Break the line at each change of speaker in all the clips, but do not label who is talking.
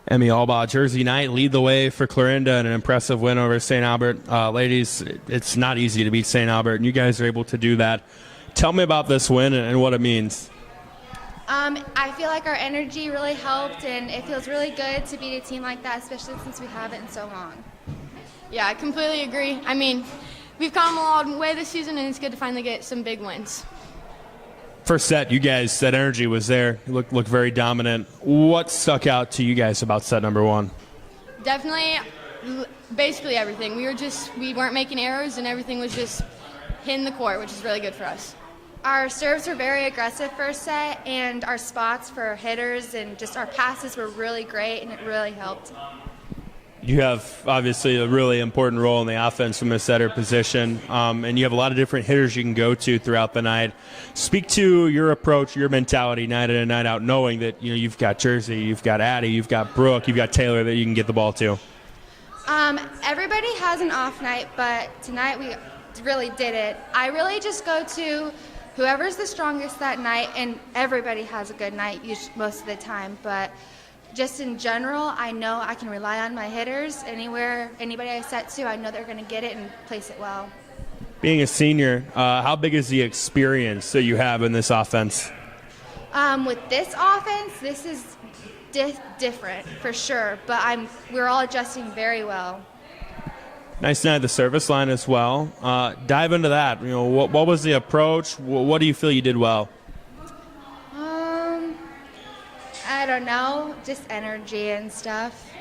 Emmy Alba, Jersey Knight lead the way for Clarinda in an impressive win over St. Albert. Ladies, it's not easy to beat St. Albert, and you guys are able to do that. Tell me about this win and what it means.
I feel like our energy really helped, and it feels really good to beat a team like that, especially since we haven't in so long.
Yeah, I completely agree. I mean, we've come a long way this season, and it's good to finally get some big wins.
First set, you guys, that energy was there. You looked very dominant. What stuck out to you guys about set number one?
Definitely, basically everything. We weren't making errors, and everything was just hitting the court, which is really good for us.
Our serves were very aggressive first set, and our spots for hitters and just our passes were really great, and it really helped.
You have obviously a really important role in the offense from the setter position, and you have a lot of different hitters you can go to throughout the night. Speak to your approach, your mentality night in and night out, knowing that you've got Jersey, you've got Addie, you've got Brooke, you've got Taylor that you can get the ball to.
Everybody has an off night, but tonight we really did it. I really just go to whoever's the strongest that night, and everybody has a good night most of the time, but just in general, I know I can rely on my hitters. Anybody I set to, I know they're going to get it and place it well.
Being a senior, how big is the experience that you have in this offense?
With this offense, this is different for sure, but we're all adjusting very well.
Nice night at the service line as well. Dive into that. What was the approach? What do you feel you did well?
I don't know, just energy and stuff.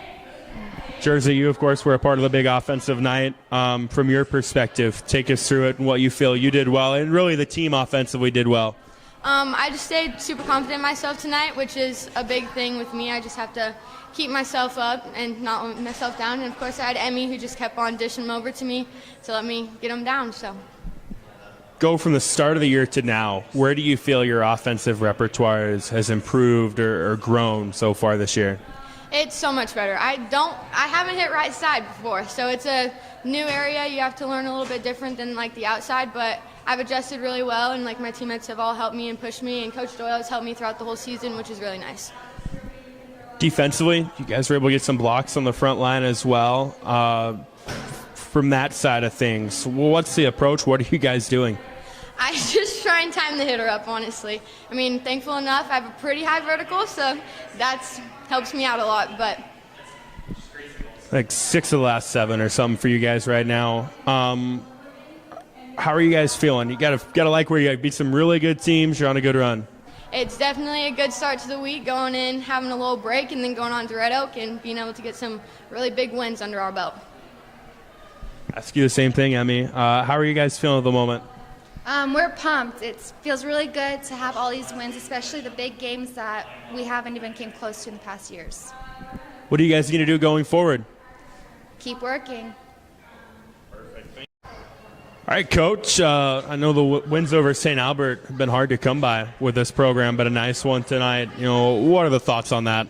Jersey, you, of course, were a part of the big offensive night. From your perspective, take us through it and what you feel you did well, and really the team offensively did well.
I just stayed super confident in myself tonight, which is a big thing with me. I just have to keep myself up and not let myself down. And, of course, I had Emmy, who just kept on dishing them over to me to let me get them down. So.
Go from the start of the year to now, where do you feel your offensive repertoire has improved or grown so far this year?
It's so much better. I haven't hit right side before, so it's a new area. You have to learn a little bit different than like the outside, but I've adjusted really well, and like my teammates have all helped me and pushed me, and Coach Doyle has helped me throughout the whole season, which is really nice.
Defensively, you guys were able to get some blocks on the front line as well. From that side of things, what's the approach? What are you guys doing?
I just try and time the hitter up, honestly. I mean, thankful enough, I have a pretty high vertical, so that helps me out a lot. But
like 6 of the last 7 or something for you guys right now. How are you guys feeling? You gotta like where you beat some really good teams. You're on a good run.
It's definitely a good start to the week, going in, having a little break, and then going on to Red Oak and being able to get some really big wins under our belt.
Ask you the same thing, Emmy. How are you guys feeling at the moment?
We're pumped. It feels really good to have all these wins, especially the big games that we haven't even came close to in the past years.
What are you guys going to do going forward?
Keep working.
Perfect. All right, Coach. I know the wins over St. Albert have been hard to come by with this program, but a nice one tonight. What are the thoughts on that?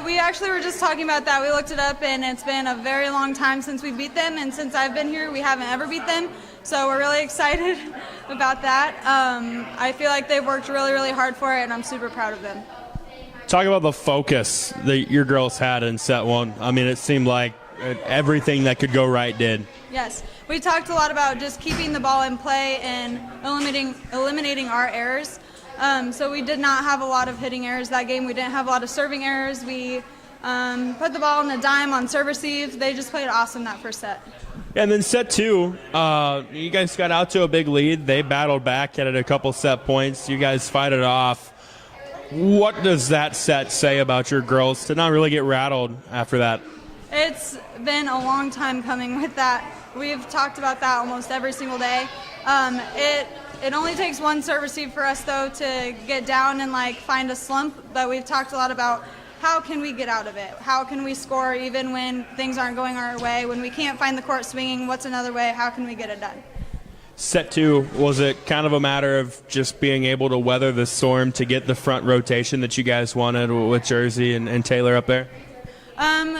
We actually were just talking about that. We looked it up, and it's been a very long time since we beat them, and since I've been here, we haven't ever beat them. So we're really excited about that. I feel like they've worked really, really hard for it, and I'm super proud of them.
Talk about the focus that your girls had in set one. I mean, it seemed like everything that could go right did.
Yes. We talked a lot about just keeping the ball in play and eliminating our errors. So we did not have a lot of hitting errors that game. We didn't have a lot of serving errors. We put the ball on the dime on serve receive. They just played awesome that first set.
And then set 2, you guys got out to a big lead. They battled back, had a couple set points. You guys fight it off. What does that set say about your girls to not really get rattled after that?
It's been a long time coming with that. We've talked about that almost every single day. It only takes one serve receive for us, though, to get down and find a slump. But we've talked a lot about how can we get out of it? How can we score even when things aren't going our way? When we can't find the court swinging, what's another way? How can we get it done?
Set 2, was it kind of a matter of just being able to weather the storm to get the front rotation that you guys wanted with Jersey and Taylor up there?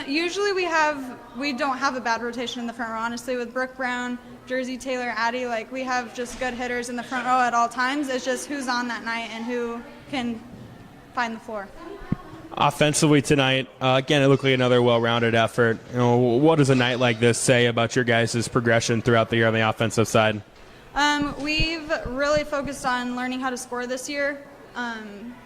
Usually we don't have a bad rotation in the front row, honestly, with Brooke Brown, Jersey, Taylor, Addie. We have just good hitters in the front row at all times. It's just who's on that night and who can find the floor.
Offensively tonight, again, it looked like another well-rounded effort. What does a night like this say about your guys' progression throughout the year on the offensive side?
We've really focused on learning how to score this year.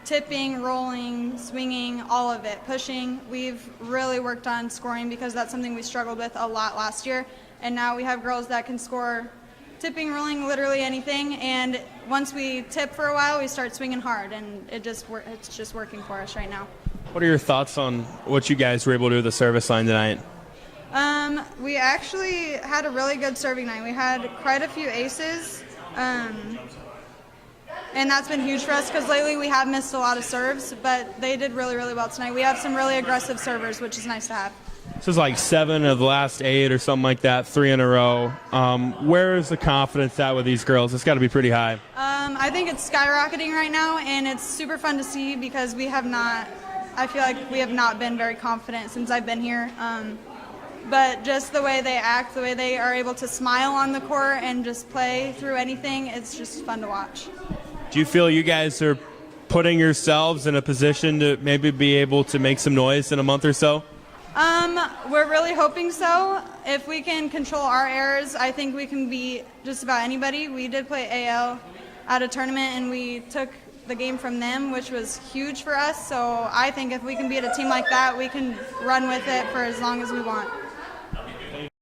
Tipping, rolling, swinging, all of it, pushing. We've really worked on scoring because that's something we struggled with a lot last year. And now we have girls that can score tipping, rolling, literally anything. And once we tip for a while, we start swinging hard, and it's just working for us right now.
What are your thoughts on what you guys were able to do with the service line tonight?
We actually had a really good serving night. We had quite a few aces, and that's been huge for us because lately we have missed a lot of serves, but they did really, really well tonight. We have some really aggressive servers, which is nice to have.
This is like 7 of the last 8 or something like that, 3 in a row. Where is the confidence at with these girls? It's got to be pretty high.
I think it's skyrocketing right now, and it's super fun to see because I feel like we have not been very confident since I've been here. But just the way they act, the way they are able to smile on the court and just play through anything, it's just fun to watch.
Do you feel you guys are putting yourselves in a position to maybe be able to make some noise in a month or so?
We're really hoping so. If we can control our errors, I think we can beat just about anybody. We did play AL at a tournament, and we took the game from them, which was huge for us. So I think if we can beat a team like that, we can run with it for as long as we want.